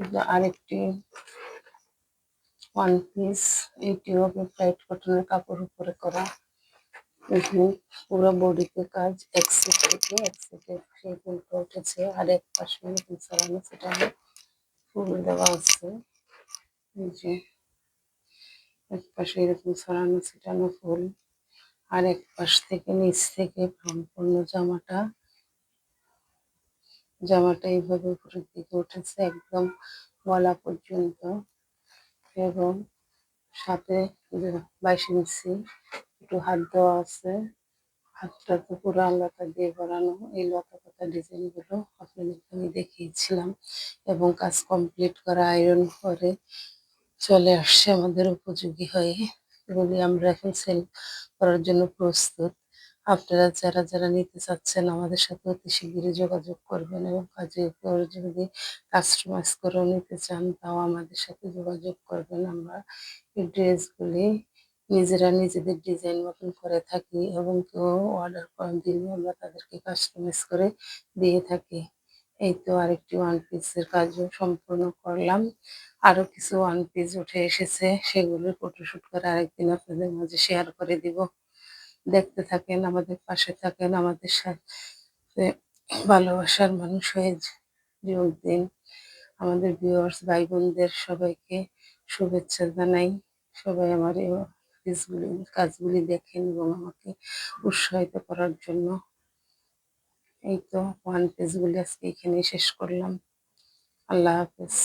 এটা আরেকটি one piece, এটিও লাইট কটনের কাপড় উপরে করা। এখানে পুরো বডিতে কাজ, এক সাইড থেকে এক সাইডে সেই ফুলটা উঠেছে, আর এক পাশে ফুল ছাড়ানো, সেটা ফুল দেওয়া আছে। এই যে এক পাশে এরকম ছড়ানো ছিটানো ফুল, আর এক পাশ থেকে নিচ থেকে সম্পূর্ণ জামাটা এইভাবে উপরের দিকে উঠেছে একদম গলা পর্যন্ত, এবং সাথে 22 ইঞ্চি একটু হাত দেওয়া আছে। হাতটা তো পুরো লতা দিয়ে বানানো, এই লতা পাতা ডিজাইন গুলো আপনাদেরকে আমি দেখিয়েছিলাম, এবং কাজ কমপ্লিট করা আয়রন করে চলে আসছে আমাদের উপযোগী হয়ে। এগুলি আমরা এখন সেল করার জন্য প্রস্তুত। আপনারা যারা যারা নিতে চাচ্ছেন আমাদের সাথে অতি শিগগিরই যোগাযোগ করবেন, এবং কাজে করে যদি কাস্টমাইজ করেও নিতে চান তাও আমাদের সাথে যোগাযোগ করবেন। আমরা এই ড্রেসগুলি নিজেরা নিজেদের ডিজাইন মতন করে থাকি, এবং কেউ অর্ডার করে দিলে আমরা তাদেরকে কাস্টমাইজ করে দিয়ে থাকি। এই তো আরেকটি ওয়ান পিসের কাজও সম্পূর্ণ করলাম। আরো কিছু ওয়ান পিস উঠে এসেছে, সেগুলোর ফটোশুট করে আরেকদিন আপনাদের মাঝে শেয়ার করে দিব। দেখতে থাকেন, আমাদের পাশে থাকেন, আমাদের সাথে ভালোবাসার মানুষ হয়ে যোগ দিন। আমাদের ভিউয়ার্স ভাই বোনদের সবাইকে শুভেচ্ছা জানাই। সবাই আমার এই কাজগুলি দেখেন এবং আমাকে উৎসাহিত করার জন্য। এই তো ওয়ান পিসগুলি আজকে এখানেই শেষ করলাম। আল্লাহ হাফেজ।